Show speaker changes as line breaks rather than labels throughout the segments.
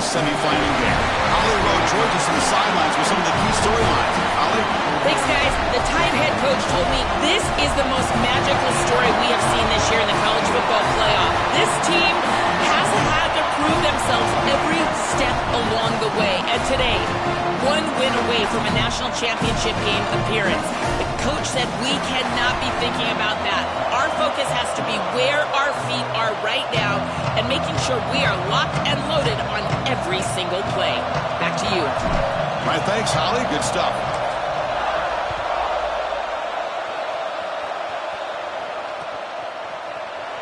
this semifinal game. Holly Rowe joins us on the sidelines with some of the key storylines. Holly?
Thanks, guys. The Tide head coach told me this is the most magical story we have seen this year in the college football playoff. This team has had to prove themselves every step along the way. And today, one win away from a national championship game appearance. The coach said we cannot be thinking about that. Our focus has to be where our feet are right now and making sure we are locked and loaded on every single play. Back to you.
All right, thanks, Holly. Good stuff.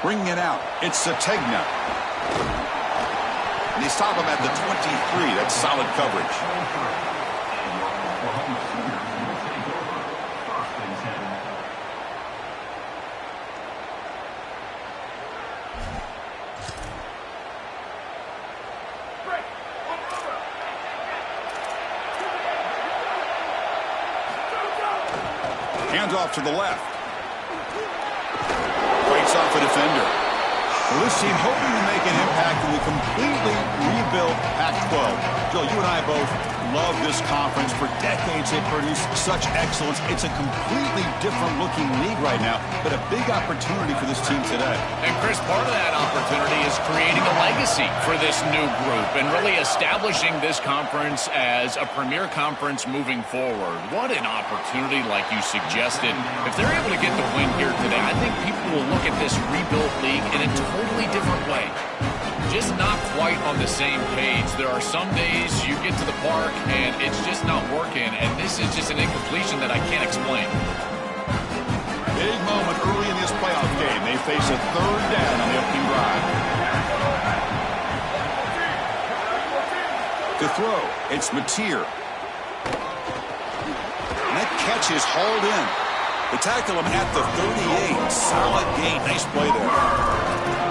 Bringing it out, it's Sategna. And they stop him at the 23. That's solid coverage. Hands off to the left. Breaks off a defender. Well, this team hoping to make an impact in the completely rebuilt Pac-12. Joe, you and I both love this conference. For decades, they've produced such excellence. It's a completely different-looking league right now, but a big opportunity for this team today.
And, Chris, part of that opportunity is creating a legacy for this new group and really establishing this conference as a premier conference moving forward. What an opportunity, like you suggested. If they're able to get the win here today, I think people will look at this rebuilt league in a totally different way. Just not quite on the same page. There are some days you get to the park and it's just not working, and this is just an incompletion that I can't explain.
Big moment early in this playoff game. They face a third down on the opening drive. To throw, it's Mateer. And that catch is hauled in. They tackle him at the 38. Solid gain. Nice play there.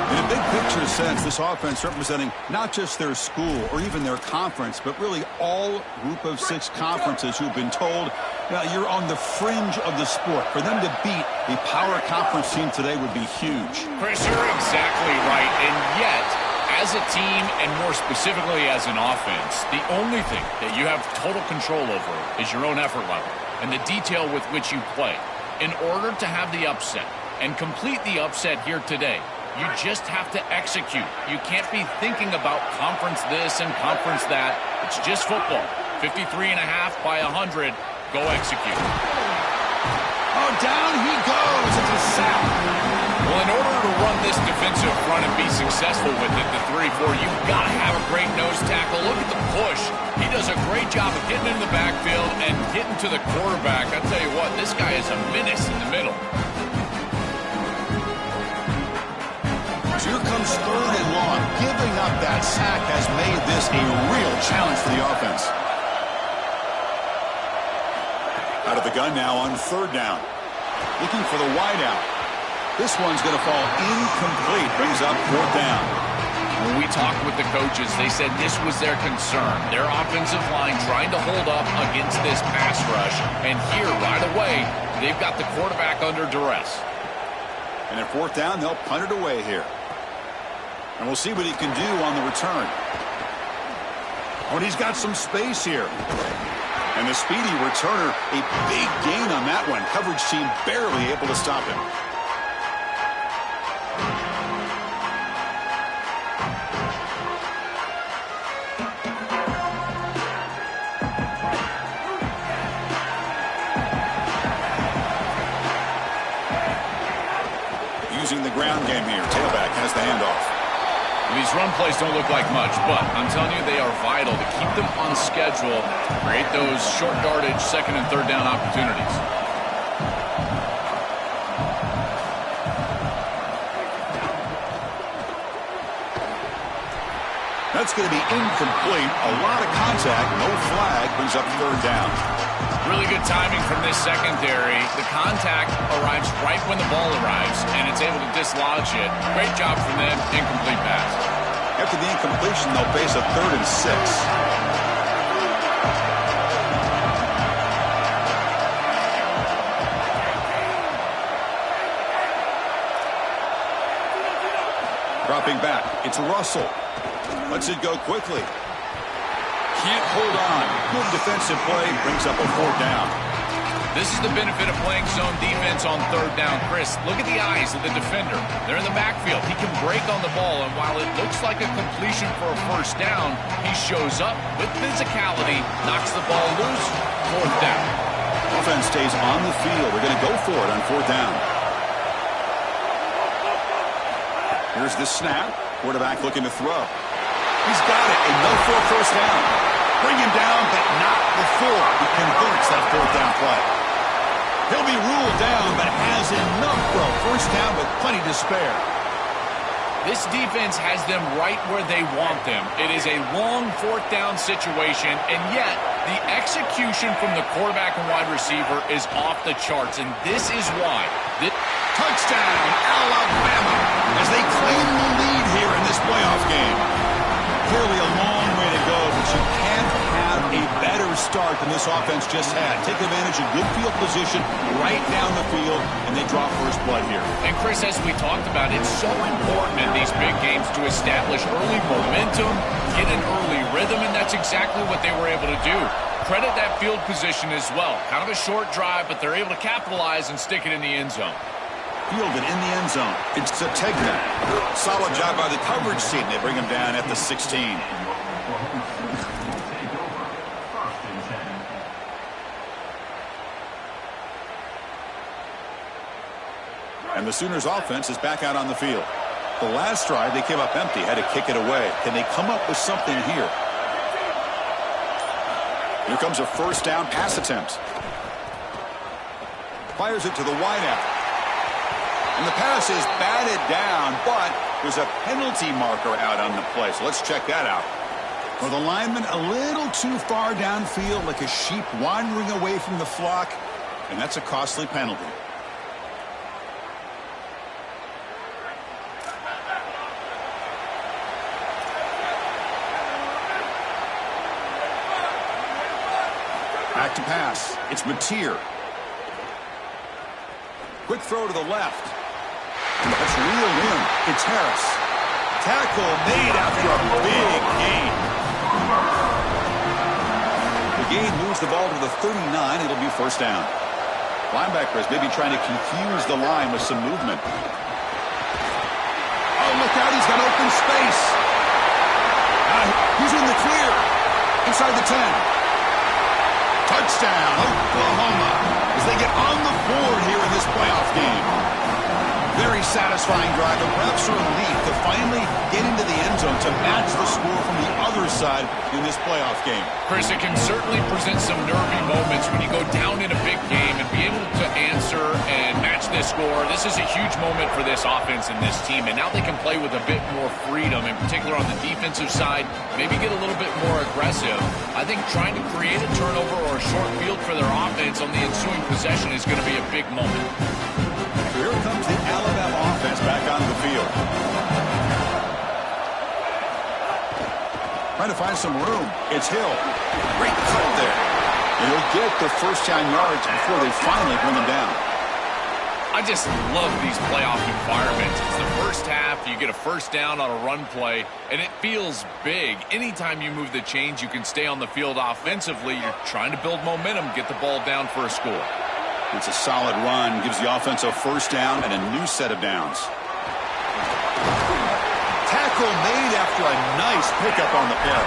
In a big picture sense, this offense representing not just their school or even their conference, but really all group of 6 conferences who've been told, you're on the fringe of the sport. For them to beat a power conference team today would be huge.
Chris, you're exactly right. And yet, as a team, and more specifically as an offense, the only thing that you have total control over is your own effort level and the detail with which you play. In order to have the upset and complete the upset here today, you just have to execute. You can't be thinking about conference this and conference that. It's just football. 53.5 by 100. Go execute.
Oh, down he goes. It's a sack.
Well, in order to run this defensive front and be successful with it, the 3-4, you've got to have a great nose tackle. Look at the push. He does a great job of getting in the backfield and getting to the quarterback. I tell you what, this guy is a menace in the middle.
Here comes third and long. Giving up that sack has made this a real challenge for the offense. Out of the gun now on third down. Looking for the wideout. This one's going to fall incomplete. Brings up fourth down.
When we talked with the coaches, they said this was their concern. Their offensive line trying to hold up against this pass rush. And here, right away, they've got the quarterback under duress.
And at fourth down, they'll punt it away here. And we'll see what he can do on the return. Oh, and he's got some space here. And the speedy returner, a big gain on that one. Coverage team barely able to stop him. Using the ground game here. Tailback has the handoff.
These run plays don't look like much, but I'm telling you, they are vital to keep them on schedule, create those short yardage second and third down opportunities.
That's going to be incomplete. A lot of contact, no flag, brings up third down.
Really good timing from this secondary. The contact arrives right when the ball arrives, and it's able to dislodge it. Great job from them. Incomplete pass.
After the incompletion, they'll face a 3rd and 6. Dropping back, it's Russell. Lets it go quickly. can't hold on. Good defensive play brings up a 4th down.
This is the benefit of playing zone defense on 3rd down. Chris, look at the eyes of the defender. They're in the backfield. He can break on the ball, and while it looks like a completion for a 1st down, he shows up with physicality, knocks the ball loose, 4th down.
Offense stays on the field. They're going to go for it on 4th down. Here's the snap. Quarterback looking to throw. He's got it, and no for a 1st down. Bring him down, but not before he converts that 4th down play. He'll be ruled down, but has enough for a 1st down with plenty to spare.
This defense has them right where they want them. It is a long 4th down situation, and yet the execution from the quarterback and wide receiver is off the charts, and this is why.
Touchdown, Alabama, as they claim the lead here in this playoff game. Clearly a long way to go, but you can't have a better start than this offense just had. Take advantage of good field position right down the field, and they draw first blood here.
And Chris, as we talked about, it's so important in these big games to establish early momentum, get an early rhythm, and that's exactly what they were able to do. Credit that field position as well. Kind of a short drive, but they're able to capitalize and stick it in the end zone.
Fielded in the end zone. It's Zategna. Solid job by the coverage team. They bring him down at the 16. And the Sooners offense is back out on the field. The last drive, they came up empty, had to kick it away. Can they come up with something here? Here comes a 1st down pass attempt. Fires it to the wideout. And the pass is batted down, but there's a penalty marker out on the play. So let's check that out. Well, the lineman a little too far downfield, like a sheep wandering away from the flock, and that's a costly penalty. Back to pass. It's Mateer. Quick throw to the left. That's reeled in. It's Harris. Tackle made after a big gain. The gain moves the ball to the 39. It'll be 1st down. Linebackers maybe trying to confuse the line with some movement. Oh, look out. He's got open space. He's in the clear. Inside the 10. Touchdown, Oklahoma, as they get on the board here in this playoff game. Very satisfying drive, and perhaps a relief to finally get into the end zone to match the score from the other side in this playoff game.
Chris, it can certainly present some nervy moments when you go down in a big game and be able to answer and match this score. This is a huge moment for this offense and this team, and now they can play with a bit more freedom, in particular on the defensive side, maybe get a little bit more aggressive. I think trying to create a turnover or a short field for their offense on the ensuing possession is going to be a big moment.
Here comes the Alabama offense back onto the field. Trying to find some room. It's Hill. Great cut there. And he'll get the 1st down yards before they finally bring him down.
I just love these playoff environments. It's the first half, you get a 1st down on a run play, and it feels big. Anytime you move the chains, you can stay on the field offensively. You're trying to build momentum, get the ball down for a score.
It's a solid run, gives the offense a 1st down and a new set of downs. Tackle made after a nice pickup on the carry.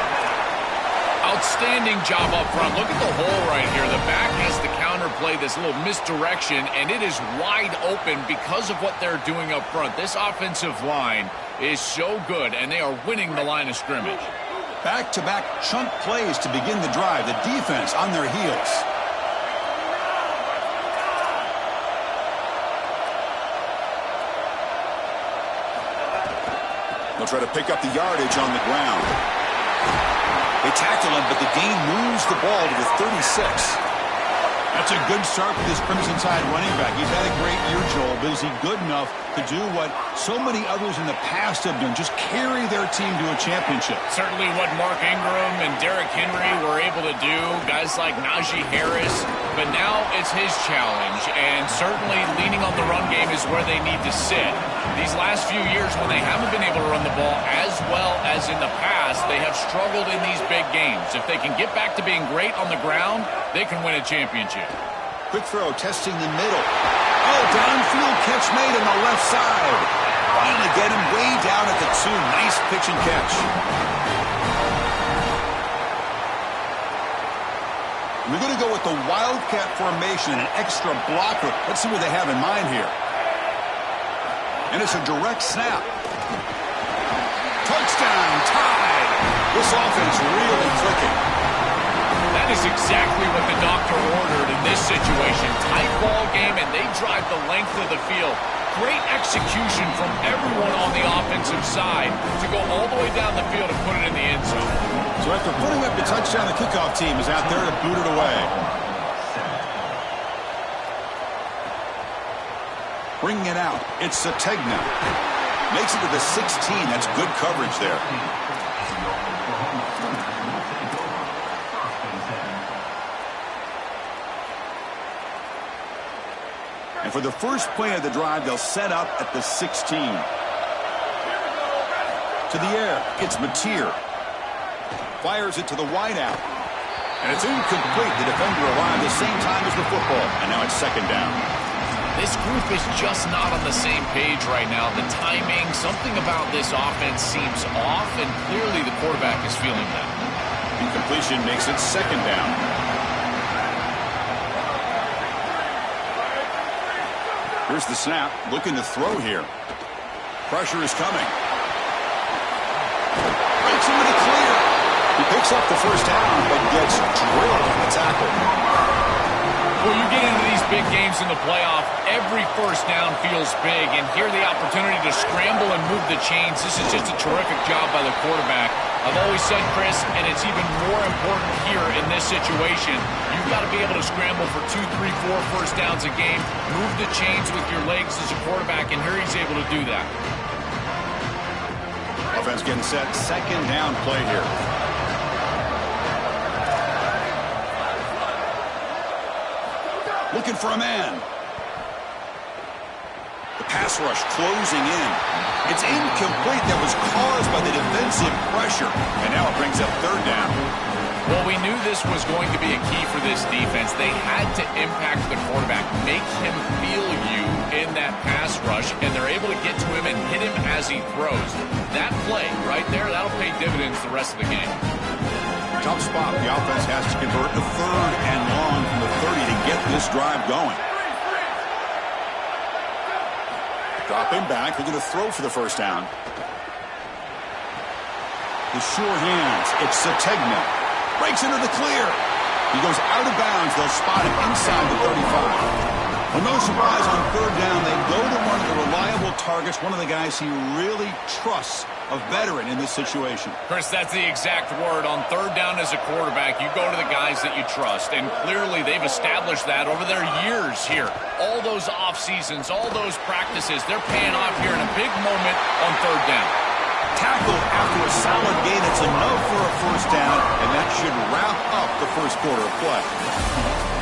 Outstanding job up front. Look at the hole right here. The back has the counter play, this little misdirection, and it is wide open because of what they're doing up front. This offensive line is so good, and they are winning the line of scrimmage.
Back-to-back chunk plays to begin the drive. The defense on their heels. They'll try to pick up the yardage on the ground. They tackle him, but the gain moves the ball to the 36. That's a good start for this Crimson Tide running back. He's had a great year, Joel, but is he good enough to do what so many others in the past have done, just carry their team to a championship.
Certainly what Mark Ingram and Derrick Henry were able to do, guys like Najee Harris, but now it's his challenge, and certainly leaning on the run game is where they need to sit. These last few years, when they haven't been able to run the ball as well as in the past, they have struggled in these big games. If they can get back to being great on the ground, they can win a championship.
Quick throw, testing the middle. Oh, downfield catch made on the left side. Finally get him way down at the 2. Nice pitch and catch. We're going to go with the Wildcat formation, an extra blocker. Let's see what they have in mind here. And it's a direct snap. Touchdown, tied. This offense really clicking.
That is exactly what the doctor ordered in this situation. Tight ball game, and they drive the length of the field. Great execution from everyone on the offensive side to go all the way down the field and put it in the end zone.
So after putting up the touchdown, the kickoff team is out there to boot it away. Bringing it out, it's Sategna. Makes it to the 16. That's good coverage there. And for the first play of the drive, they'll set up at the 16. To the air, it's Mateer. Fires it to the wideout. And it's incomplete. The defender arrived the same time as the football. And now it's second down.
This group is just not on the same page right now. The timing, something about this offense seems off, and clearly the quarterback is feeling that.
Incompletion makes it second down. Here's the snap, looking to throw here. Pressure is coming. Breaks into the clear. He picks up the first down, but gets drilled on the tackle.
Well, you get into these big games in the playoff, every first down feels big, and here the opportunity to scramble and move the chains. This is just a terrific job by the quarterback. I've always said, Chris, and it's even more important here in this situation, you've got to be able to scramble for 2, 3, 4 first downs a game, move the chains with your legs as a quarterback, and here he's able to do that.
Offense getting set, second down play here. Looking for a man. The pass rush closing in. It's incomplete. That was caused by the defensive pressure. And now it brings up third down.
Well, we knew this was going to be a key for this defense. They had to impact the quarterback, make him feel you in that pass rush, and they're able to get to him and hit him as he throws. That play right there, that'll pay dividends the rest of the game.
Tough spot. The offense has to convert the third and long from the 30 to get this drive going. Dropping back. They're going to throw for the first down. The sure hands. It's Sategna. Breaks into the clear. He goes out of bounds. They'll spot him inside the 35. Well, no surprise on third down. They go to one of the reliable targets, one of the guys he really trusts, a veteran in this situation.
Chris, that's the exact word. On third down as a quarterback, you go to the guys that you trust, and clearly they've established that over their years here. All those off seasons, all those practices, they're paying off here in a big moment on third down.
Tackled after a solid gain. It's enough for a first down, and that should wrap up the first quarter of play.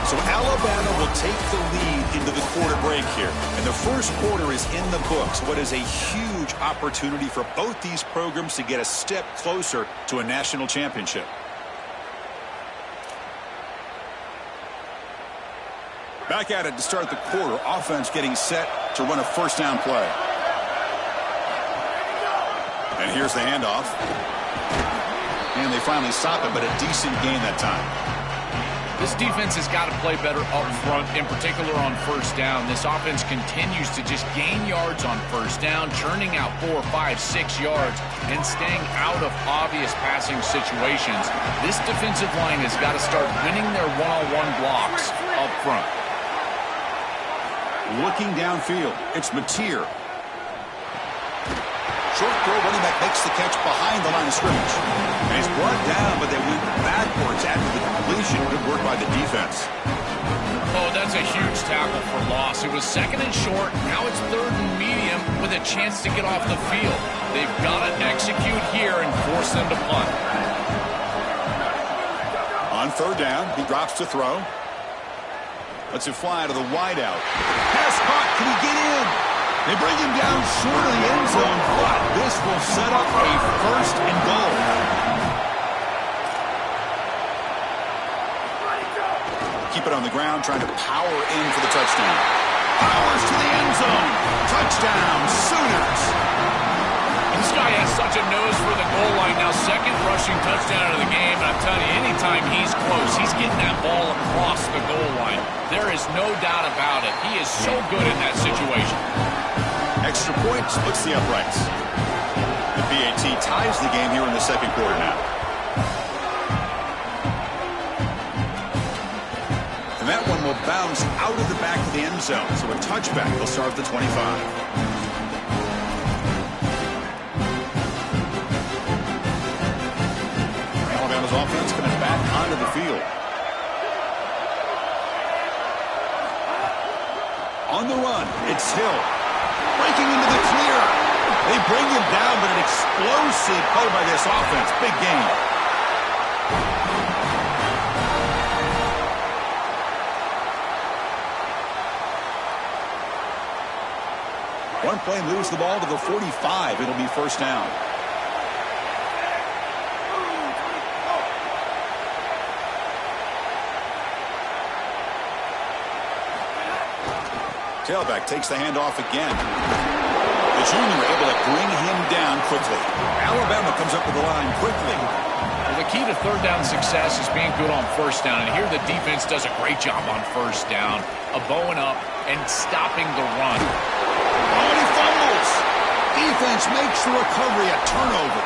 So Alabama will take the lead into the quarter break here. And the first quarter is in the books. What is a huge opportunity for both these programs to get a step closer to a national championship. Back at it to start the quarter. Offense getting set to run a first down play. And here's the handoff. And they finally stop it, but a decent gain that time.
This defense has got to play better up front, in particular on first down. This offense continues to just gain yards on first down, churning out 4, 5, 6 yards, and staying out of obvious passing situations. This defensive line has got to start winning their one-on-one blocks up front.
Looking downfield, it's Mateer. Short throw, running back makes the catch behind the line of scrimmage. And he's brought down, but they went back backwards after the completion. Good work by the defense.
Oh, that's a huge tackle for loss. It was second and short. Now it's third and medium with a chance to get off the field. They've got to execute here and force them to punt.
On third down, he drops to throw. Lets it fly to the wideout. Pass caught. Can he get in? They bring him down short of the end zone, but this will set up a first and goal. Keep it on the ground, trying to power in for the touchdown. Powers to the end zone. Touchdown, Sooners.
This guy has such a nose for the goal line now. Second rushing touchdown of the game. And I'm telling you, anytime he's close, he's getting that ball across the goal line. There is no doubt about it. He is so good in that situation.
Extra point splits the uprights. The PAT ties the game here in the second quarter now. And that one will bounce out of the back of the end zone. So a touchback will start the 25. Alabama's offense coming back onto the field. On the run, it's Hill. Breaking into the clear. They bring him down, but an explosive play by this offense. Big game. One play moves the ball to the 45. It'll be first down. Tailback takes the handoff again. The junior able to bring him down quickly. Alabama comes up with the line quickly.
Well, the key to third down success is being good on first down. And here the defense does a great job on first down of bowing up and stopping the run.
Oh, and he fumbles. Defense makes the recovery a turnover.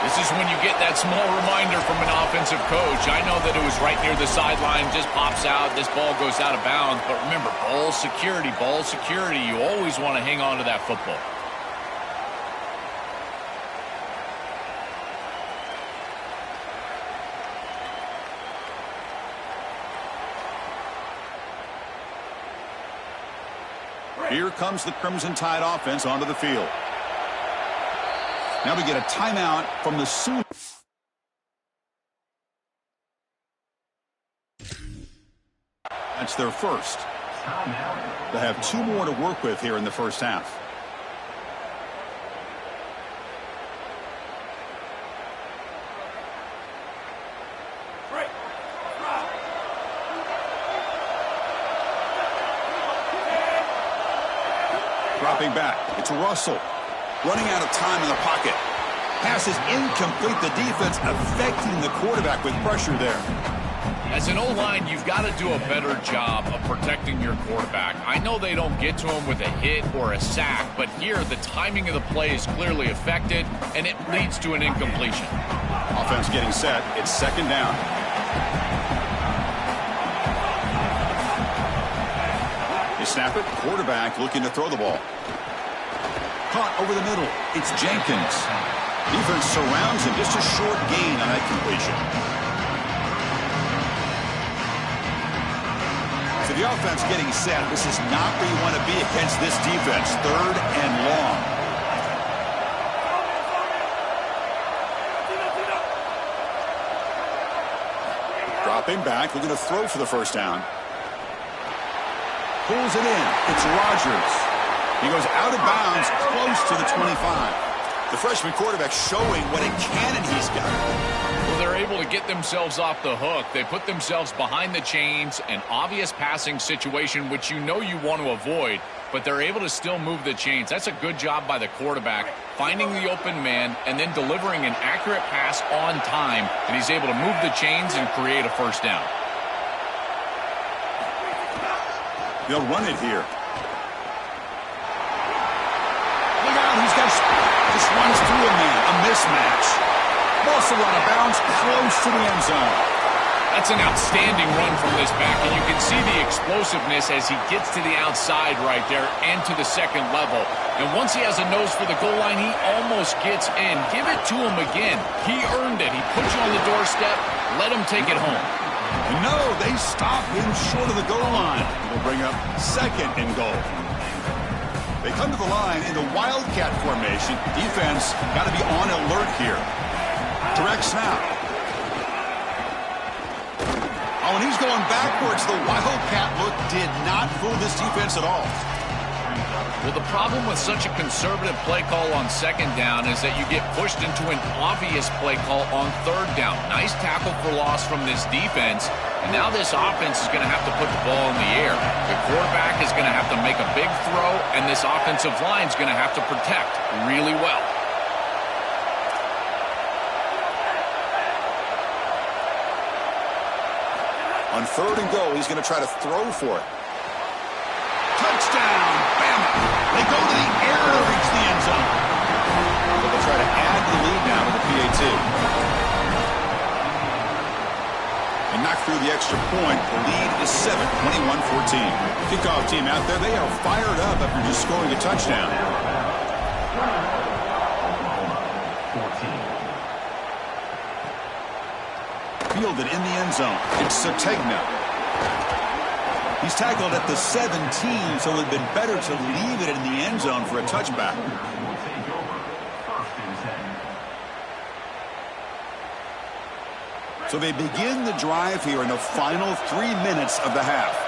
This is when you get that small reminder from an offensive coach. I know that it was right near the sideline, just pops out, this ball goes out of bounds. But remember, ball security, ball security. You always want to hang on to that football.
Here comes the Crimson Tide offense onto the field. Now we get a timeout from the Sooners. That's their first. They have two more to work with here in the first half. Dropping back. It's Russell. Running out of time in the pocket. Pass is incomplete. The defense affecting the quarterback with pressure there.
As an O-line, you've got to do a better job of protecting your quarterback. I know they don't get to him with a hit or a sack, but here the timing of the play is clearly affected, and it leads to an incompletion.
Offense getting set. It's second down. They snap it. Quarterback looking to throw the ball. Caught over the middle. It's Jenkins. Defense surrounds him. Just a short gain on that completion. So the offense getting set. This is not where you want to be against this defense. Third and long. Dropping back. Looking to throw for the first down. Pulls it in. It's Rodgers. He goes out of bounds, close to the 25. The freshman quarterback showing what a cannon he's got.
Well, they're able to get themselves off the hook. They put themselves behind the chains, an obvious passing situation, which you know you want to avoid, but they're able to still move the chains. That's a good job by the quarterback, finding the open man and then delivering an accurate pass on time, and he's able to move the chains and create a first down.
They'll run it here. Look out, he's got just runs through a man. A mismatch. Ball's still out of bounds, close to the end zone.
That's an outstanding run from this back, and you can see the explosiveness as he gets to the outside right there and to the second level. And once he has a nose for the goal line, he almost gets in. Give it to him again. He earned it. He put you on the doorstep. Let him take it home.
No, they stop him short of the goal line. They'll bring up second and goal. They come to the line in the Wildcat formation. Defense got to be on alert here. Direct snap. Oh, and he's going backwards. The Wildcat look did not fool this defense at all.
Well, the problem with such a conservative play call on second down is that you get pushed into an obvious play call on third down. Nice tackle for loss from this defense. And now this offense is going to have to put the ball in the air. The quarterback is going to have to make a big throw, and this offensive line is going to have to protect really well.
On third and goal, he's going to try to throw for it. Touchdown, Bama. They go to the air to reach the end zone. But they'll try to add to the lead now with the PAT. And knock through the extra point. The lead is 7, 21-14. Kickoff team out there, they are fired up after just scoring a touchdown. 14. Fielded in the end zone. It's Sategna. He's tackled at the 17, so it would have been better to leave it in the end zone for a touchback. So they begin the drive here in the final 3 minutes of the half.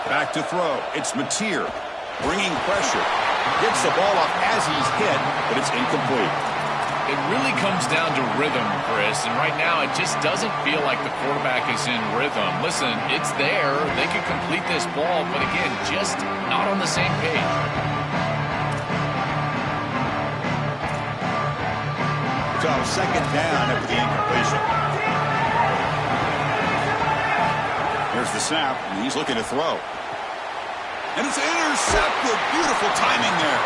Back to throw. It's Mateer bringing pressure. Gets the ball off as he's hit, but it's incomplete.
It really comes down to rhythm, Chris, and right now it just doesn't feel like the quarterback is in rhythm. Listen, it's there. They can complete this ball, but again, just not on the same page.
So second down after the incompletion. Here's the snap, and he's looking to throw. And it's intercepted. Beautiful timing there.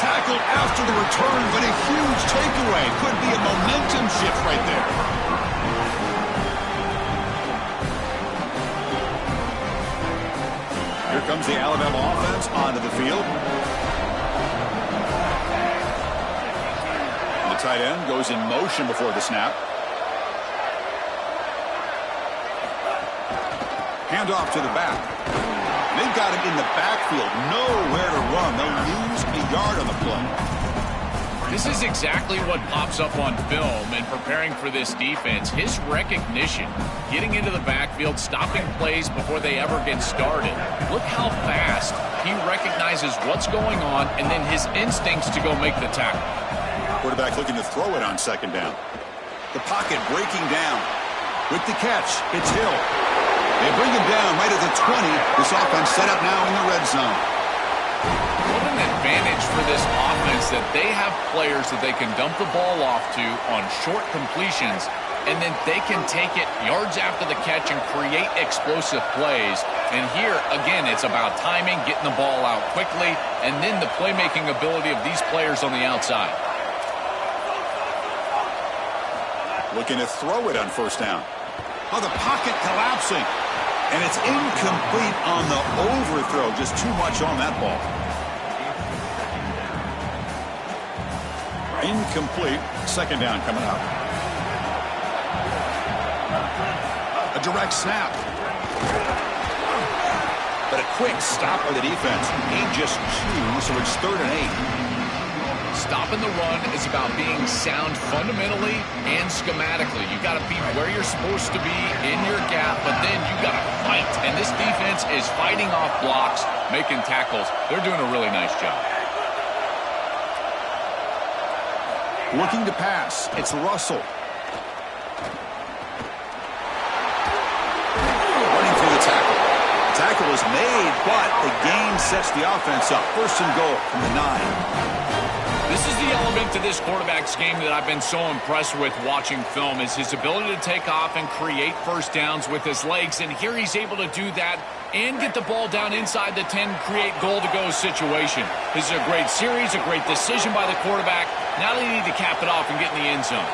Tackled after the return, but a huge takeaway. Could be a momentum shift right there. Here comes the Alabama offense onto the field. And the tight end goes in motion before the snap. Hand off to the back. They've got him in the backfield, nowhere to run. They'll lose a yard on the play.
This is exactly what pops up on film in preparing for this defense. His recognition, getting into the backfield, stopping plays before they ever get started. Look how fast he recognizes what's going on and then his instincts to go make the tackle.
Quarterback looking to throw it on second down. The pocket breaking down. With the catch, it's Hill. They bring him down right at the 20. This offense set up now in the red zone.
What an advantage for this offense that they have players that they can dump the ball off to on short completions, and then they can take it yards after the catch and create explosive plays. And here, again, it's about timing, getting the ball out quickly, and then the playmaking ability of these players on the outside.
Looking to throw it on first down. Oh, the pocket collapsing. And it's incomplete on the overthrow. Just too much on that ball. Incomplete. Second down coming up. A direct snap. But a quick stop by the defense. Need just 2, so it's 3rd and 8.
Stopping the run is about being sound fundamentally and schematically. You got to be where you're supposed to be in your gap, but then you got to fight. And this defense is fighting off blocks, making tackles. They're doing a really nice job.
Looking to pass. It's Russell. Running through the tackle. The tackle is made, but the gain sets the offense up. 1st and goal from the 9.
This is the element to this quarterback's game that I've been so impressed with watching film, is his ability to take off and create first downs with his legs. And here he's able to do that and get the ball down inside the 10, create goal-to-go situation. This is a great series, a great decision by the quarterback. Now they need to cap it off and get in the end zone.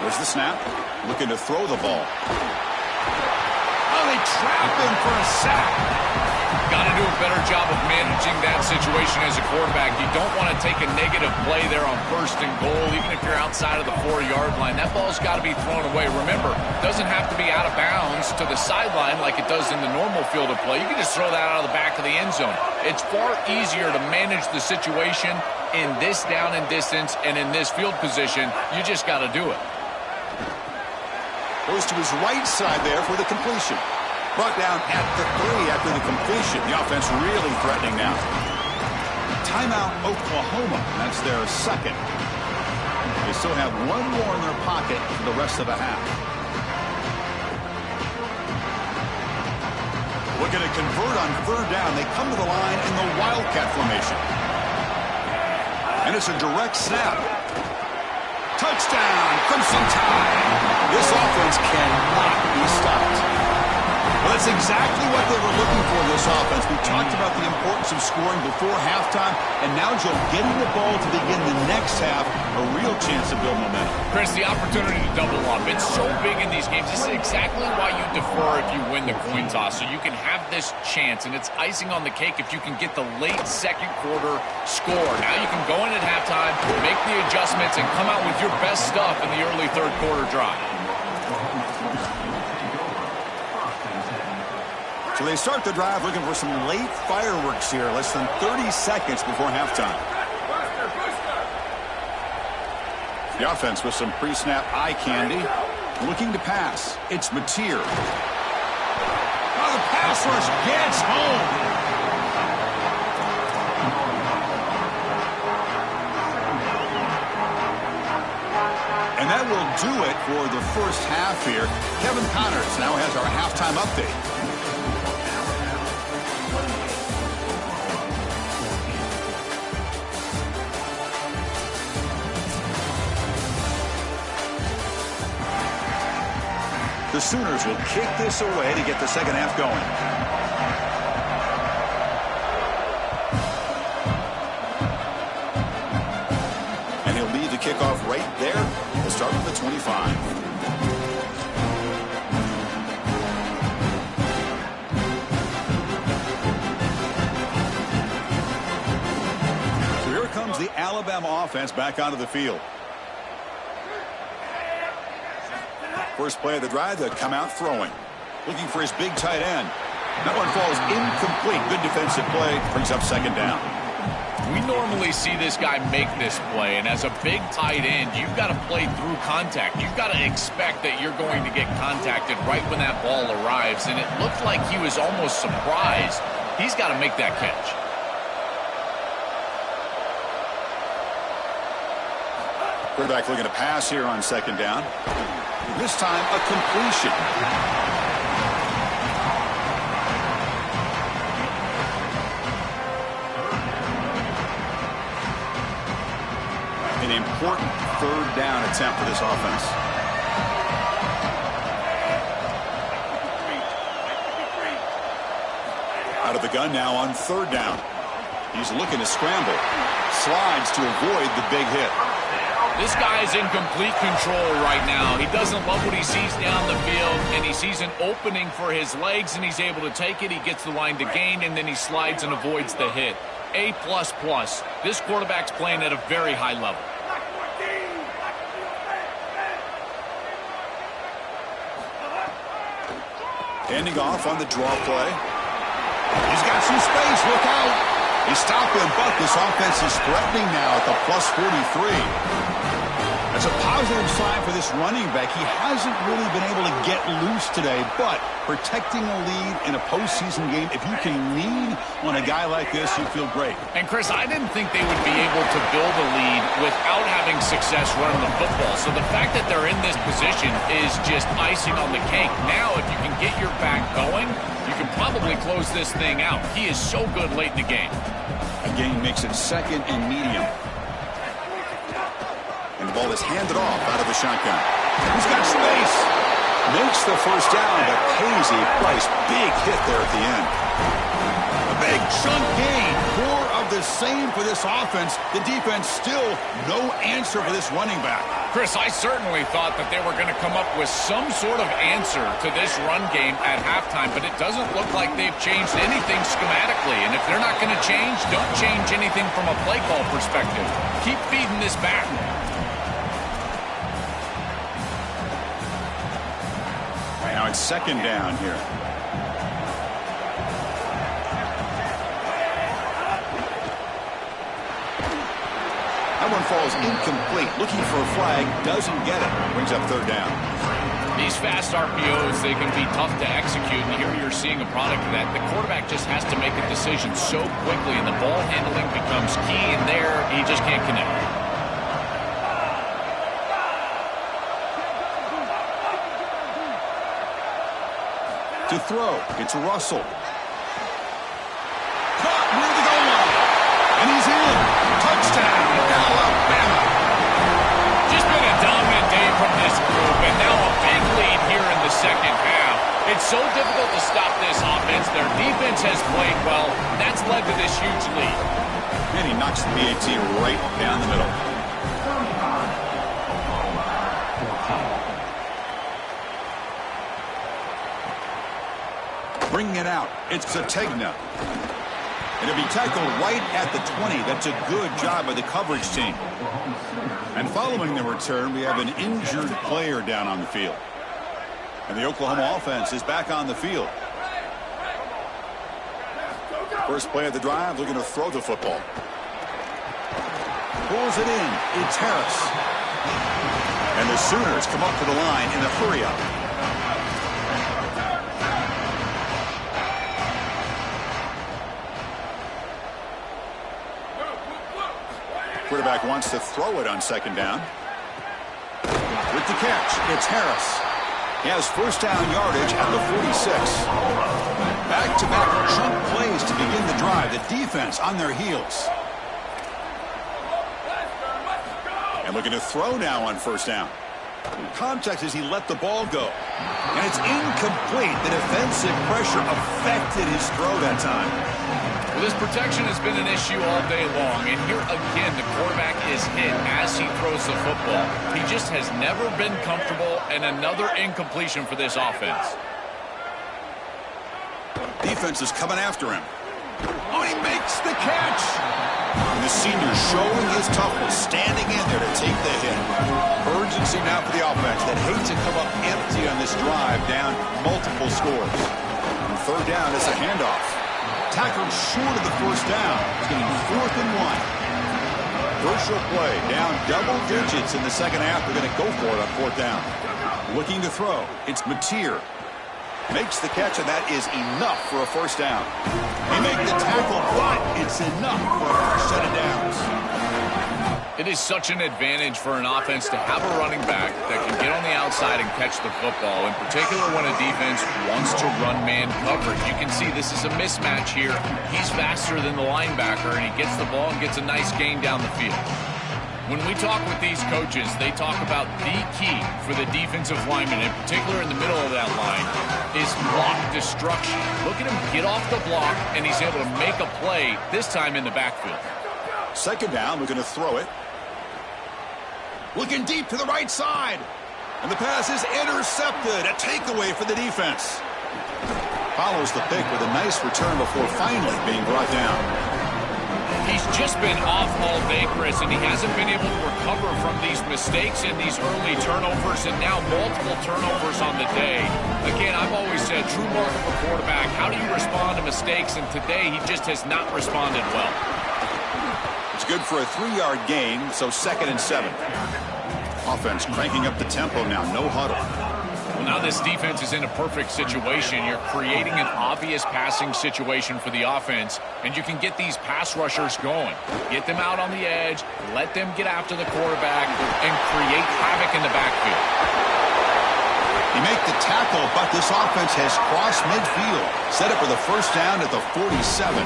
There's the snap. Looking to throw the ball. Oh, they trap him for a sack.
Got to do a better job of managing that situation as a quarterback. You don't want to take a negative play there on 1st and goal, even if you're outside of the 4-yard line. That ball's got to be thrown away. Remember, it doesn't have to be out of bounds to the sideline like it does in the normal field of play. You can just throw that out of the back of the end zone. It's far easier to manage the situation in this down and distance and in this field position. You just got to do it.
Goes to his right side there for the completion. Brought down at the 3 after the completion. The offense really threatening now. Timeout, Oklahoma. That's their second. They still have one more in their pocket for the rest of the half. Looking to convert on 3rd down. They come to the line in the Wildcat formation. And it's a direct snap. Touchdown, Crimson Tide. This offense cannot be stopped. Well, that's exactly what they were looking for, this offense. We talked about the importance of scoring before halftime, and now, Joe, getting the ball to begin the next half, a real chance to build momentum.
Chris, the opportunity to double up, it's so big in these games. This is exactly why you defer if you win the coin toss, so you can have this chance, and it's icing on the cake if you can get the late second quarter score. Now you can go in at halftime, make the adjustments, and come out with your best stuff in the early 3rd quarter drive.
So they start the drive looking for some late fireworks here, less than 30 seconds before halftime. The offense with some pre-snap eye candy. Looking to pass. It's Mateer. Oh, the pass rush gets home. And that will do it for the first half here. Kevin Connors now has our halftime update. The Sooners will kick this away to get the second half going. And he'll lead the kickoff right there. We'll start with the 25. So here comes the Alabama offense back onto the field. First play of the drive, they'll come out throwing. Looking for his big tight end. That one falls incomplete. Good defensive play. Brings up 2nd down.
We normally see this guy make this play, and as a big tight end, you've got to play through contact. You've got to expect that you're going to get contacted right when that ball arrives, and it looked like he was almost surprised. He's got to make that catch.
Quarterback looking to pass here on 2nd down. This time, a completion. An important 3rd down attempt for this offense. Out of the gun now on 3rd down. He's looking to scramble. Slides to avoid the big hit.
This guy is in complete control right now. He doesn't love what he sees down the field, and he sees an opening for his legs, and he's able to take it. He gets the line to gain, and then he slides and avoids the hit. A++. This quarterback's playing at a very high level.
Handing off on the draw play. He's got some space. Look out. He stopped him, but this offense is threatening now at the +43. That's a positive sign for this running back. He hasn't really been able to get loose today, but protecting a lead in a postseason game, if you can lean on a guy like this, you feel great.
And, Chris, I didn't think they would be able to build a lead without having success running the football. So the fact that they're in this position is just icing on the cake. Now, if you can get your back going, you can probably close this thing out. He is so good late in the game.
Again, makes it 2nd and medium. And the ball is handed off out of the shotgun. He's got space. Makes the first down, but pays a price. Big hit there at the end. A Big chunk gain. More of the same for this offense. The defense still no answer for this running back.
Chris, I certainly thought that they were going to come up with some sort of answer to this run game at halftime, but it doesn't look like they've changed anything schematically. And if they're not going to change, don't change anything from a play call perspective. Keep feeding this back.
Now it's second down here. That one falls incomplete. Looking for a flag, doesn't get it. Brings up third down.
These fast RPOs, they can be tough to execute, and here you're seeing a product of that. The quarterback just has to make a decision so quickly, and the ball handling becomes key, and there he just can't connect.
To throw, it's Russell. Caught near the goal line. And he's in. Touchdown, Alabama.
Just been a dominant day from this group, and now a big lead here in the second half. It's so difficult to stop this offense. Their defense has played well. That's led to this huge lead.
And he knocks the PAT right down the middle. Bringing it out, it's Zategna. And it'll be tackled right at the 20. That's a good job by the coverage team. And following the return, we have an injured player down on the field. And the Oklahoma offense is back on the field. First play of the drive, looking to throw the football. Pulls it in, it's Harris. And the Sooners come up to the line in a hurry-up. Quarterback wants to throw it on second down. With the catch, it's Harris. He has first down yardage at the 46. Back-to-back chunk plays to begin the drive. The defense on their heels. And looking to throw now on first down. Context as he let the ball go. And it's incomplete. The defensive pressure affected his throw that time.
Well, this protection has been an issue all day long, and here again the quarterback is hit as he throws the football. He just has never been comfortable, and another incompletion for this offense.
Defense is coming after him. Oh, he makes the catch! And the senior showing his toughness, standing in there to take the hit. Urgency now for the offense that hates to come up empty on this drive, down multiple scores. And third down is a handoff. Tackled short of the first down. It's getting 4th and 1. Crucial play. Down double digits in the second half. They're going to go for it on 4th down. Looking to throw. It's Mateer. Makes the catch, and that is enough for a first down. He made the tackle, but it's enough for a first set of downs.
It is such an advantage for an offense to have a running back that can get on the outside and catch the football, in particular when a defense wants to run man coverage. You can see this is a mismatch here. He's faster than the linebacker, and he gets the ball and gets a nice gain down the field. When we talk with these coaches, they talk about the key for the defensive lineman, in particular in the middle of that line, is block destruction. Look at him get off the block, and he's able to make a play, this time in the backfield.
Second down, we're going to throw it. Looking deep to the right side. And the pass is intercepted. A takeaway for the defense. Follows the pick with a nice return before finally being brought down.
He's just been off all day, Chris, and he hasn't been able to recover from these mistakes and these early turnovers, and now multiple turnovers on the day. Again, I've always said, true mark of a quarterback, how do you respond to mistakes? And today, he just has not responded well.
It's good for a 3-yard gain, so 2nd and 7. Offense cranking up the tempo now, no huddle.
Well, now this defense is in a perfect situation. You're creating an obvious passing situation for the offense, and you can get these pass rushers going. Get them out on the edge, let them get after the quarterback, and create havoc in the backfield.
He made the tackle, but this offense has crossed midfield. Set up for the first down at the 47.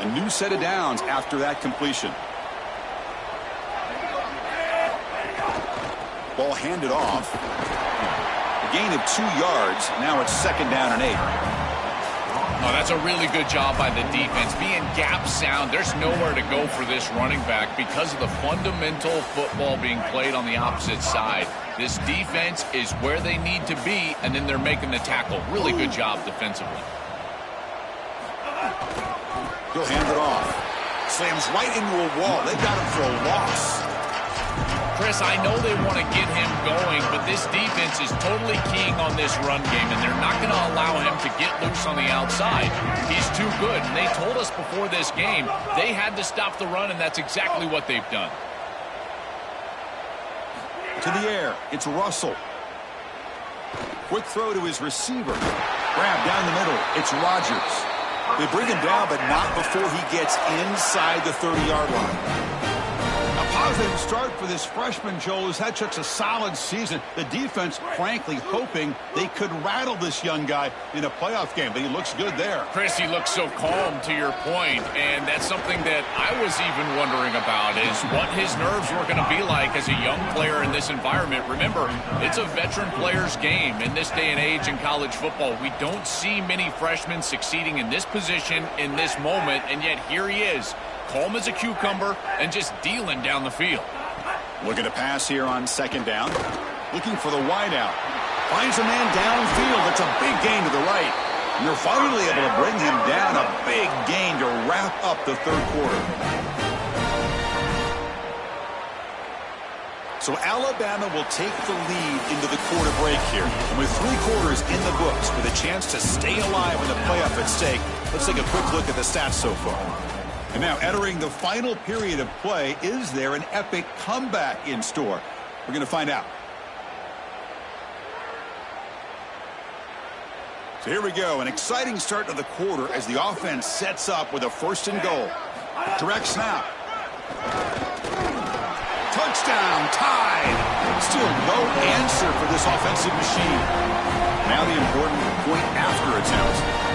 A new set of downs after that completion. Ball handed off. Gain of 2 yards. Now it's 2nd down and 8.
Oh, that's a really good job by the defense. Being gap sound, there's nowhere to go for this running back because of the fundamental football being played on the opposite side. This defense is where they need to be, and then they're making the tackle. Really good job defensively.
He'll hand it off. Slams right into a wall. They got him for a loss.
Chris, I know they want to get him going, but this defense is totally keying on this run game, and they're not going to allow him to get loose on the outside. He's too good, and they told us before this game they had to stop the run, and that's exactly what they've done.
To the air, it's Russell. Quick throw to his receiver. Grab down the middle, it's Rodgers. They bring him down, but not before he gets inside the 30-yard line. Positive start for this freshman, Joel, who's had such a solid season. The defense, frankly, hoping they could rattle this young guy in a playoff game, but he looks good there.
Chris, he looks so calm, to your point, and that's something that I was even wondering about, is what his nerves were going to be like as a young player in this environment. Remember, it's a veteran player's game in this day and age in college football. We don't see many freshmen succeeding in this position in this moment, and yet here he is, calm as a cucumber and just dealing down the field.
Looking to pass here on 2nd down. Looking for the wideout. Finds a man downfield. It's a big gain to the right. And they're finally able to bring him down. A big gain to wrap up the 3rd quarter. So Alabama will take the lead into the quarter break here. And with 3 quarters in the books with a chance to stay alive in the playoff at stake, let's take a quick look at the stats so far. And now entering the final period of play, is there an epic comeback in store? We're going to find out. So here we go, an exciting start to the quarter as the offense sets up with a 1st and goal. Direct snap. Touchdown, tied. Still no answer for this offensive machine. Now the important point after attempt.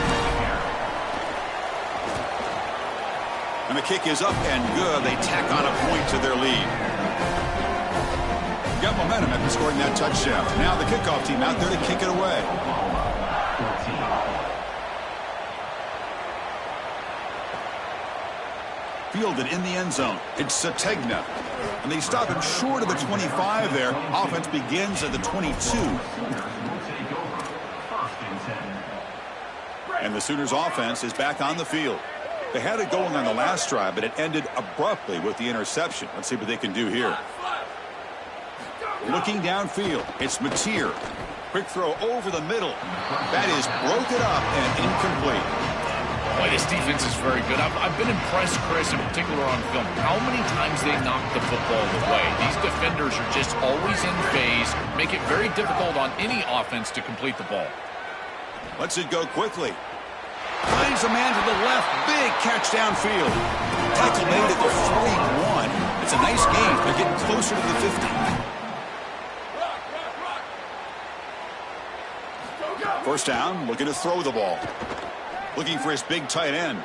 And the kick is up and good. They tack on a point to their lead. Got momentum after scoring that touchdown. Now the kickoff team out there to kick it away. Fielded in the end zone. It's Sategna. And they stop him short of the 25 there. Offense begins at the 22. And the Sooners offense is back on the field. They had it going on the last drive, but it ended abruptly with the interception. Let's see what they can do here. Looking downfield, it's Mateer. Quick throw over the middle. That is broken up and incomplete.
Boy, this defense is very good. I've been impressed, Chris, in particular on film, how many times they knock the football away. These defenders are just always in phase, make it very difficult on any offense to complete the ball.
Lets it go quickly. Finds a man to the left. Big catch downfield. Tackle made at the 41. It's a nice gain. They're getting closer to the 50. First down, looking to throw the ball. Looking for his big tight end.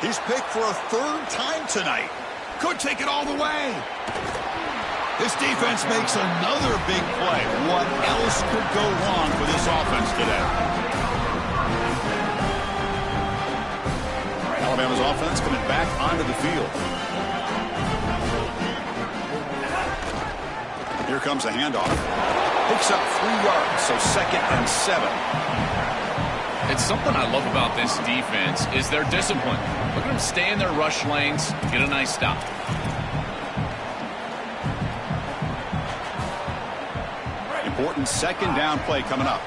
He's picked for a 3rd time tonight. Could take it all the way. This defense makes another big play. What else could go wrong for this offense today? Alabama's offense coming back onto the field. Here comes a handoff. Picks up 3 yards, so 2nd and 7.
It's something I love about this defense is their discipline. Look at them stay in their rush lanes, get a nice stop.
Important 2nd down play coming up.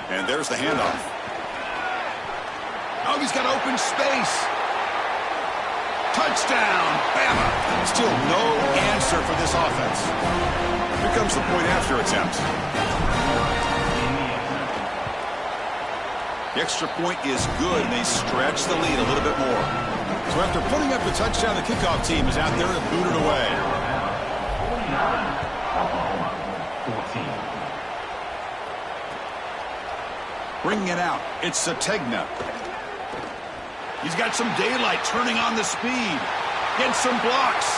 And there's the handoff. Oh, he's got open space. Touchdown, Bama. Still no answer for this offense. Here comes the point after attempt. The extra point is good, and they stretch the lead a little bit more. So after putting up the touchdown, the kickoff team is out there to boot it away. Bringing it out, it's Sategna. He's got some daylight, turning on the speed. Gets some blocks.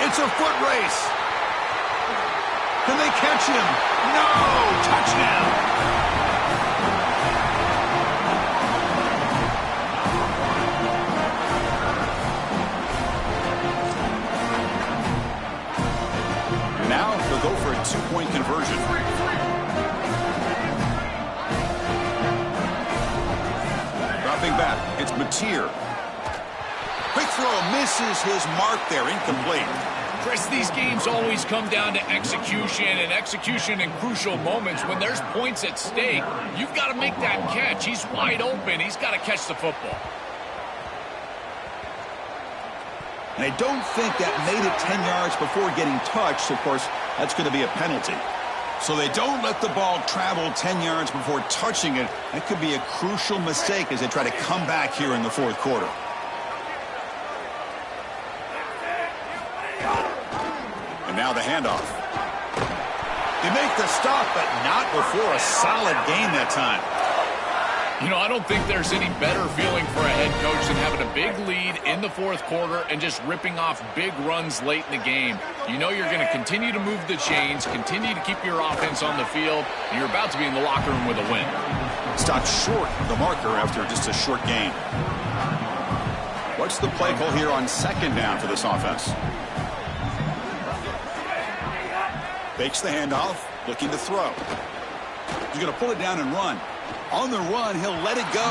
It's a foot race. Can they catch him? No! Touchdown! Now they'll go for a two-point conversion. Dropping back, it's Mateer. Quick throw, misses his mark there, incomplete.
Chris, these games always come down to execution, and execution in crucial moments. When there's points at stake, you've got to make that catch. He's wide open. He's got to catch the football.
And I don't think that made it 10 yards before getting touched. Of course, that's going to be a penalty. So they don't let the ball travel 10 yards before touching it. That could be a crucial mistake as they try to come back here in the fourth quarter. And now the handoff. They make the stop, but not before a solid gain that time.
You know, I don't think there's any better feeling for a head coach than having a big lead in the fourth quarter and just ripping off big runs late in the game. You know you're going to continue to move the chains, continue to keep your offense on the field, and you're about to be in the locker room with a win.
Stopped short the marker after just a short gain. What's the play call here on second down for this offense? Fakes the handoff, looking to throw. He's going to pull it down and run. On the run, he'll let it go.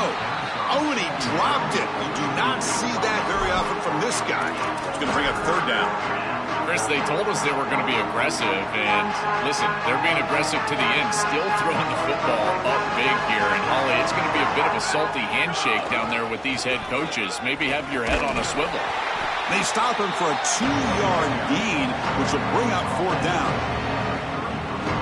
Oh, and he dropped it. You do not see that very often from this guy. He's going to bring up third down.
Chris, they told us they were going to be aggressive, and listen, they're being aggressive to the end, still throwing the football up big here. And, Holly, it's going to be a bit of a salty handshake down there with these head coaches. Maybe have your head on a swivel.
They stop him for a 2-yard gain, which will bring up fourth down.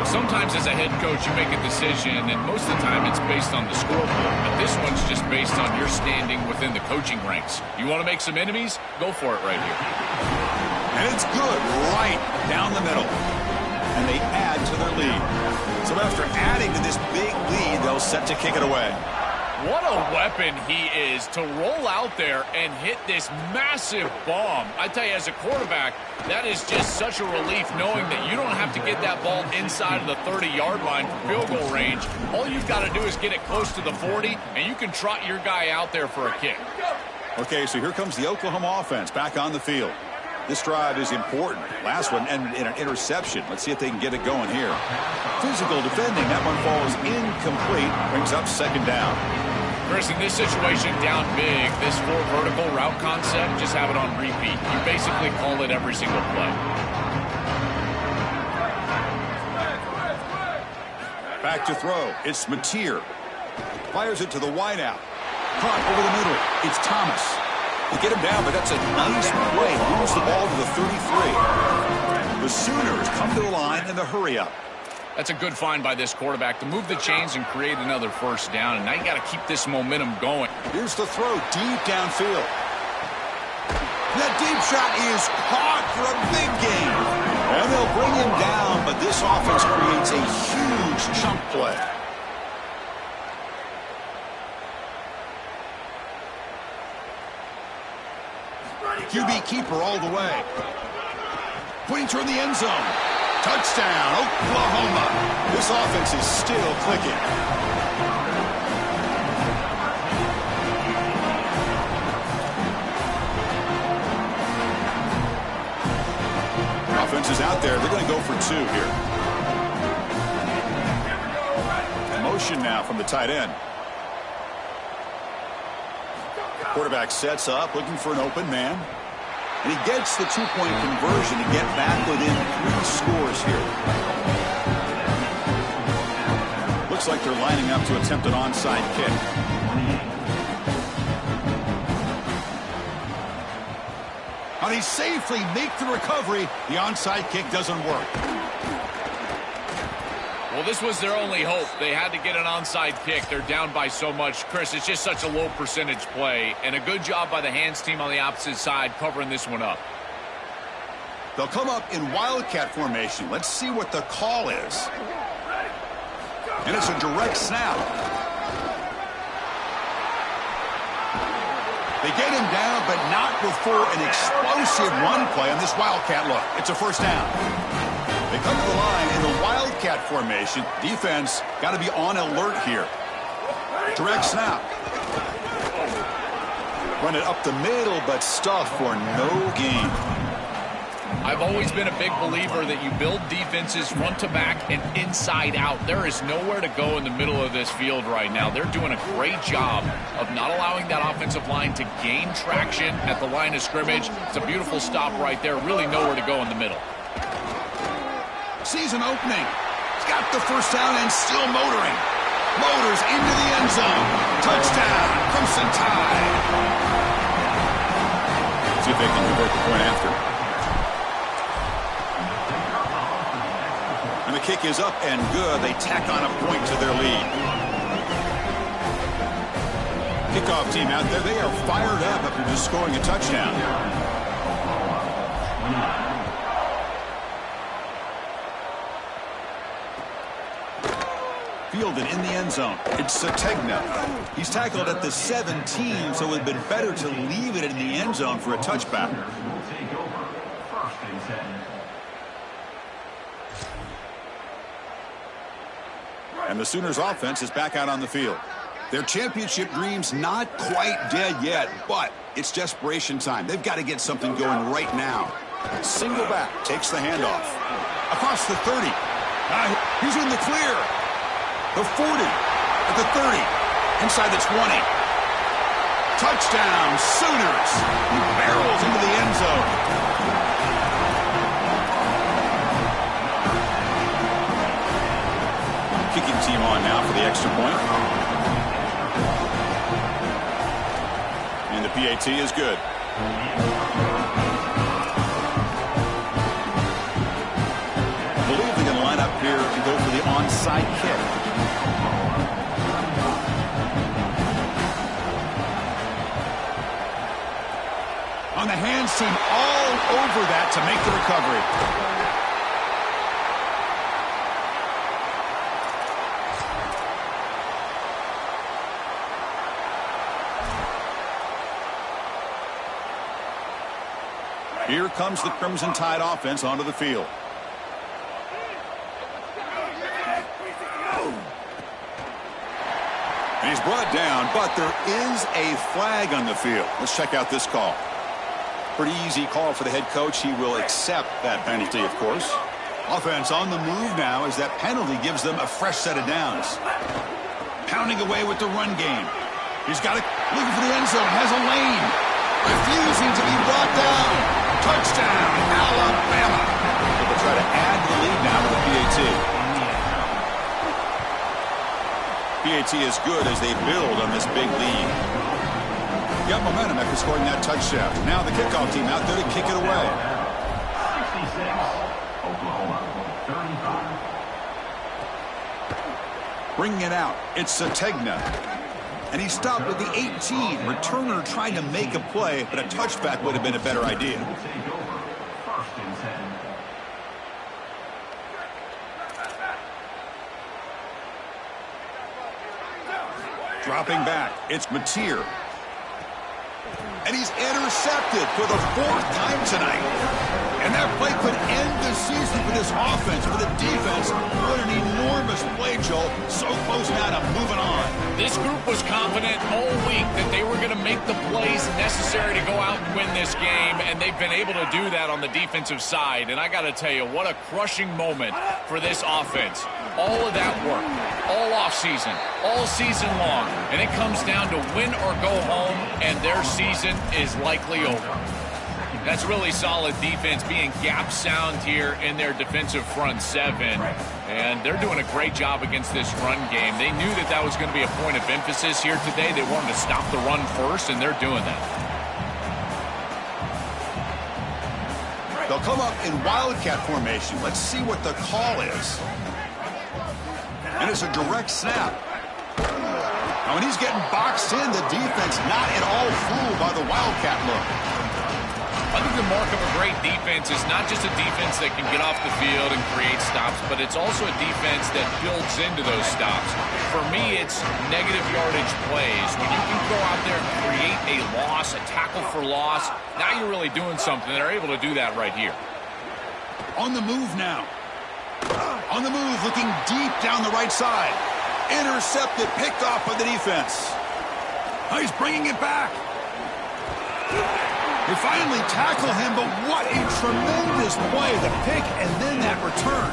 Sometimes as a head coach, you make a decision, and most of the time it's based on the scoreboard. But this one's just based on your standing within the coaching ranks. You want to make some enemies? Go for it right here.
And it's good right down the middle. And they add to their lead. So after adding to this big lead, they'll set to kick it away.
What a weapon he is to roll out there and hit this massive bomb. I tell you, as a quarterback, that is just such a relief knowing that you don't have to get that ball inside of the 30-yard line for field goal range. All you've got to do is get it close to the 40, and you can trot your guy out there for a kick.
Okay, so here comes the Oklahoma offense back on the field. This drive is important. Last one ended in an interception. Let's see if they can get it going here. Physical defending. That one falls incomplete. Brings up second down.
Chris, in this situation, down big, this 4 vertical route concept, just have it on repeat. You basically call it every single play.
Back to throw. It's Mateer. Fires it to the wideout. Caught over the middle. It's Thomas. They get him down, but that's a nice play. Moves the ball to the 33. The Sooners come to the line in the hurry-up.
That's a good find by this quarterback to move the chains and create another first down. And now you got to keep this momentum going.
Here's the throw deep downfield. That deep shot is caught for a big gain. And they'll bring him down, but this offense creates a huge chunk play. QB keeper all the way. Putting toward the end zone. Touchdown, Oklahoma. This offense is still clicking. Offense is out there. They're going to go for 2 here. Motion now from the tight end. Quarterback sets up, looking for an open man. And he gets the 2-point conversion to get back within 3 scores here. Looks like they're lining up to attempt an onside kick. How they safely make the recovery. The onside kick doesn't work.
Well, this was their only hope. They had to get an onside kick. They're down by so much. Chris, it's just such a low percentage play. And a good job by the hands team on the opposite side covering this one up.
They'll come up in Wildcat formation. Let's see what the call is. And it's a direct snap. They get him down, but not before an explosive run play on this Wildcat look. It's a first down. They come to the line in the wildcat formation. Defense got to be on alert here. Direct snap. Run it up the middle, but stuff for no gain.
I've always been a big believer that you build defenses front to back and inside out. There is nowhere to go in the middle of this field right now. They're doing a great job of not allowing that offensive line to gain traction at the line of scrimmage. It's a beautiful stop right there. Really nowhere to go in the middle.
Sees an opening. He's got the first down and still motoring. Motors into the end zone. Touchdown, Crimson Tide. See if they can convert the point after. And the kick is up and good. They tack on a point to their lead. Kickoff team out there. They are fired up after just scoring a touchdown. Fielded in the end zone. It's Sategna. He's tackled at the 17, so it would have been better to leave it in the end zone for a touchback. And the Sooners offense is back out on the field. Their championship dreams not quite dead yet, but it's desperation time. They've got to get something going right now. Single back takes the handoff. Across the 30. He's in the clear. The 40. At the 30. Inside the 20. Touchdown, Sooners. He barrels into the end zone. Kicking team on now for the extra point. And the PAT is good. I believe they're going to line up here and go for the onside kick. On the hands team all over that to make the recovery. Here comes the Crimson Tide offense onto the field. And he's brought down, but there is a flag on the field. Let's check out this call. Pretty easy call for the head coach. He will accept that penalty, of course. Offense on the move now as that penalty gives them a fresh set of downs. Pounding away with the run game. He's got it, looking for the end zone, has a lane. Refusing to be brought down. Touchdown, Alabama. They'll try to add to the lead now with the PAT. PAT is good as they build on this big lead. Got momentum after scoring that touchdown. Now the kickoff team out there to kick it away.
66, Oklahoma, 35.
Bringing it out, it's Sategna. And he stopped with the 18. Returner trying to make a play, but a touchback would have been a better idea. Dropping back, it's Mateer. And he's intercepted for the 4th time tonight. And that play could end the season for this offense, for the defense. What an enormous play, Joel. So close now to moving on.
This group was confident all week that they were going to make the plays necessary to go out and win this game, and they've been able to do that on the defensive side. And I got to tell you, what a crushing moment for this offense. All of that work, all offseason, all season long, and it comes down to win or go home, and their season is likely over. That's really solid defense, being gap sound here in their defensive front 7. And they're doing a great job against this run game. They knew that that was going to be a point of emphasis here today. They wanted to stop the run first, and they're doing that.
They'll come up in wildcat formation. Let's see what the call is. And it's a direct snap. Now, when he's getting boxed in, the defense not at all fooled by the wildcat look.
I think the mark of a great defense is not just a defense that can get off the field and create stops, but it's also a defense that builds into those stops. For me, it's negative yardage plays. When you can go out there and create a loss, a tackle for loss, now you're really doing something. They're able to do that right here.
On the move now. On the move, looking deep down the right side. Intercepted, picked off by the defense. Oh, he's bringing it back. They finally tackle him, but what a tremendous play. The pick and then that return.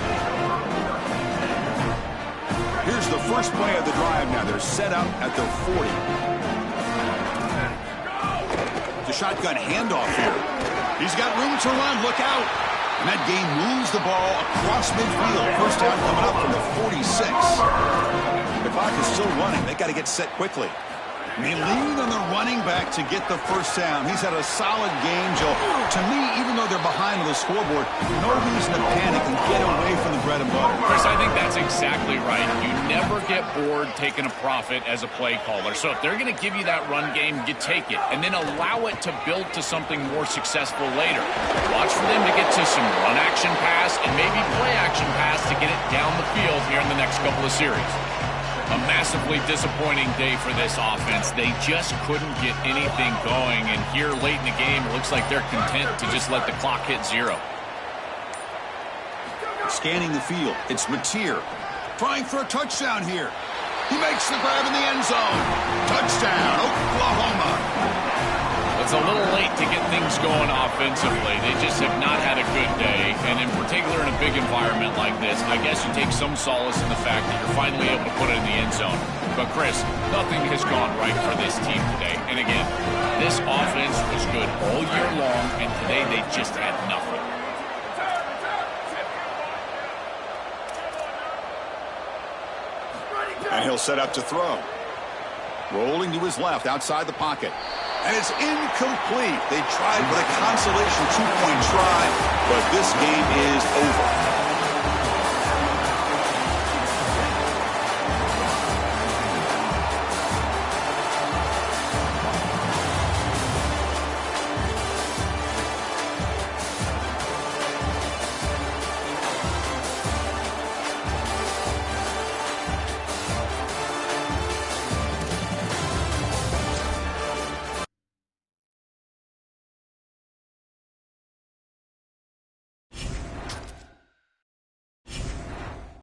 Here's the first play of the drive now. They're set up at their 40. The shotgun handoff here. He's got room to run. Look out. And that game moves the ball across midfield. First down coming up from the 46. The clock is still running. They got to get set quickly. And they lean on the running back to get the first down. He's had a solid game, Joe. To me, even though they're behind on the scoreboard, no reason to panic and get away from the bread and butter.
Chris, I think that's exactly right. You never get bored taking a profit as a play caller. So if they're going to give you that run game, you take it. And then allow it to build to something more successful later. Watch for them to get to some run action pass and maybe play action pass to get it down the field here in the next couple of series. A massively disappointing day for this offense. They just couldn't get anything going, and here late in the game, it looks like they're content to just let the clock hit 0.
Scanning the field, it's Mateer. Trying for a touchdown here. He makes the grab in the end zone. Touchdown, Oklahoma.
It's a little late to get things going offensively. They just have not had a good day, and in particular in a big environment like this, I guess you take some solace in the fact that you're finally able to put it in the end zone. But, Chris, nothing has gone right for this team today. And again, this offense was good all year long, and today they just had nothing.
And he'll set up to throw. Rolling to his left, outside the pocket. And it's incomplete. They tried for the consolation two-point try, but this game is over.